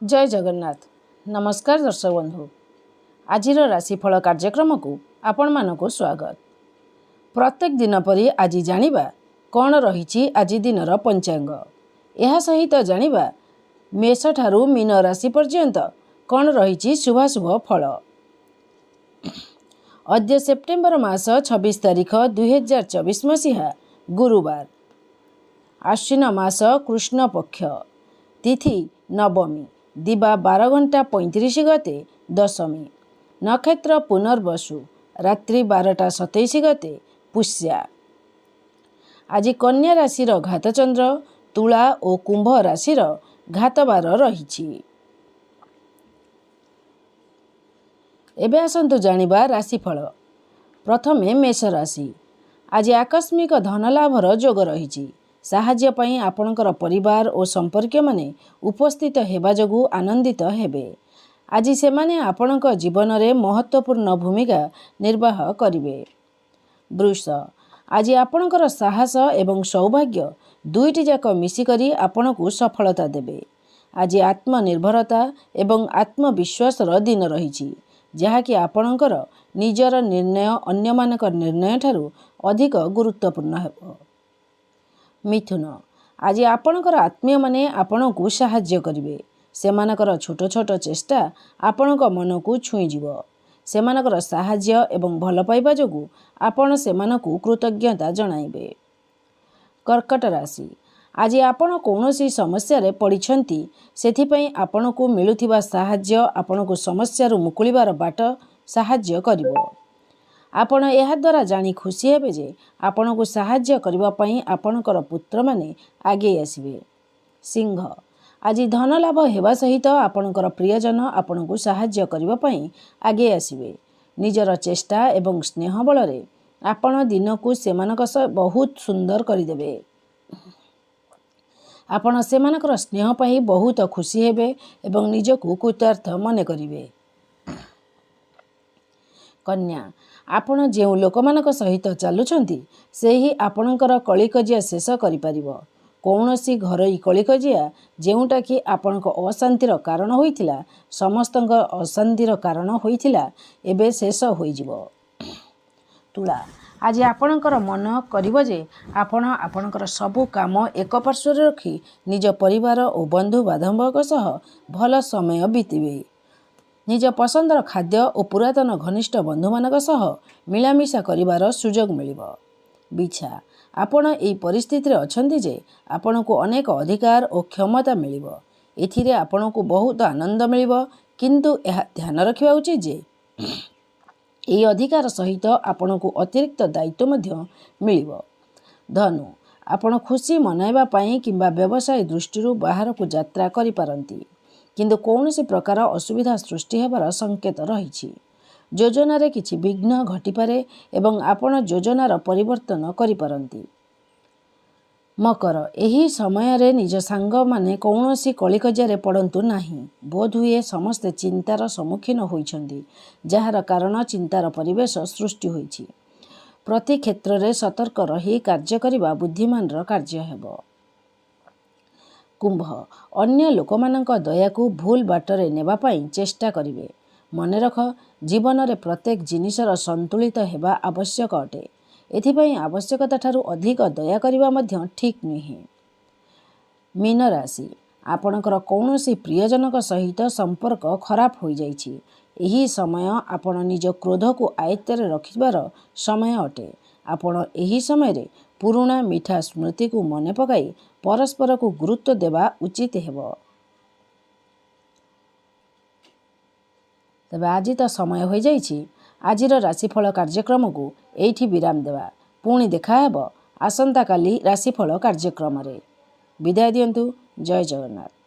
जय जगन्नाथ। नमस्कार दर्शक बंधु, आज राशिफल कार्यक्रम को आपण मानक स्वागत। प्रत्येक दिन परी आज जानिबा कौन रही आज दिनर पंचांग। यह सहित जानिबा मेष ठारू मीन राशि पर्यंत कौन रही शुभाशुभ फल। अद्य सेप्टेम्बर मास 26 तारिख 2024 मसीहा गुरुवार, आश्विन मास कृष्ण पक्ष, तिथि नवमी, दिवा 12:35 गते दशमी, नक्षत्र पुनर्वसु, रात्रि 12:27 गते पुष्या। आज कन्या राशिर घातचंद्र, तुला और कुंभ राशिर घातबार रही। एबे आसंतु जानिबा राशिफल। प्रथमे मेष राशि। आज आकस्मिक धनलाभर जोग रही। साहाय्य पई आपणकर परिवार और संपर्क माने उपस्थित हेबा जोगु आनंदित हेबे। आज सेमाने आपणक जीवन में महत्वपूर्ण भूमिका निर्वाह करिवे। वृष। आज आपणकर साहस एवं सौभाग्य दुईटी जाक मिसिकरी आपणकु सफलता देबे। आज आत्मनिर्भरता एवं आत्मविश्वासर दिन रही, जहाँकि आपणकर निजर निर्णय अन्यमानक निर्णय ठारू अधिक गुरुत्वपूर्ण हेबो। मिथुन। आज आपणकर आत्मीय माने आपणकु साहाय्य करिवे। सेमानकर छोट छोट चेष्टा आपणक मन को छुईजिव। सेमानकर साहाय्य एवं भल पाइबा जोगु आपण सेमानकु कृतज्ञता जणाइबे। कर्कट राशि। आज आपण कौनसी समस्या रे पड़िछंती, सेथिपई आपणकु मिलुथिबा साहाय्य आपणकु समस्या मुकुलिबार बाट साहाय्य करिवो। आपण यह द्वारा जानी खुशी हेबे जे आपणकु साहाय्य करिबा पई आपणकर पुत्र माने आगे आसिबे। सिंह। आज धन लाभ हेबा सहित आपणकर प्रियजन आपणकु साहाय्य करिबा पई आगे आसिबे। निजर चेष्टा एवं स्नेह बलरे आपण दिनकु सेमानक बहुत सुंदर करिदेबे। आपण सेमानकर स्नेह पई बहुत खुशी हेबे एवं निजकु कृतार्थ मने करिवे। कन्या। आपण जेउ लोकमानक सहित चलुछंती से ही आपणकर कलिकजिया शेष करिपारिबो। कौनसी घरोई कलिकजिया जेउटा कि आपणक अशांतिर कारण होइथिला, समस्तंक अशांतिर कारण होइथिला, एबे शेष होइजिबो। तुला। आज आपणकर मन करिबो जे आपण आपणकर सबु काम एक पार्श्वर रखी निज परिवार और बंधु बांधवक सह भल समय बीतिबे। निज पसंदर खाद्य और पुरातन घनिष्ठ बंधु मानक सह मिलामिशा करिवार सुजोग मिलिबो। बिछा। आपण एई परिस्थिति रे अछंती जे आपणकु अनेक अधिकार और क्षमता मिलिबो। एथिरे आपणकु बहुत आनंद मिलिबो, किंतु यह ध्यान रखिबा उचित जे एई अधिकार सहित आपणकु अतिरिक्त दायित्व मध्य मिलिबो। धनु। आपण खुशी मनाइबा पई किंबा व्यवसाय दृष्टि बाहर को यात्रा करि पारंती, किंतु कौनसी प्रकार असुविधा सृष्टि हेबार संकेत रही। योजनार किछि विघ्न घटिपारे एवं आपण योजनार परिवर्तन करिपारंती। मकर। एही समय रे निज सांग माने कौनसी कलिकजिया पड़ंतु नाही। बोध हुए समस्ते चिंतार सम्मुखीन होइछंती, जहार कारण चिंतार परिवेश सृष्टि होइछि। प्रति क्षेत्र रे सतर्क रही कार्य करिबा बुद्धिमान र कार्य हेबो। कुंभ। अन्य लोकमानंक दया को भूल बाटरे नेबा पई चेष्टा करिवे। मने रख, जीवन रे प्रत्येक जिनिसर संतुलित हेबा आवश्यक अटे। एथिपई आवश्यकता ठारू अधिक दया करिबा मध्य ठीक नुहे। मीन राशि। आपणकर कौनसी प्रियजनक सहित संपर्क खराब हो जाइछि। एही समय आपण निज क्रोध को आयत्तर रखिबार समय अटे। आपण एही समय रे पुराणा मिठा स्मृति को मने पकाई परस्पर को गुरुत्व देवा उचित हेबो। तबे आज तो समय हो जाइछि। आजिर राशिफल कार्यक्रम को एठी विराम देवा। पुणी देखा हेबो आसंता काली राशिफल कार्यक्रम रे। विदाय दियंतु। जय जगन्नाथ।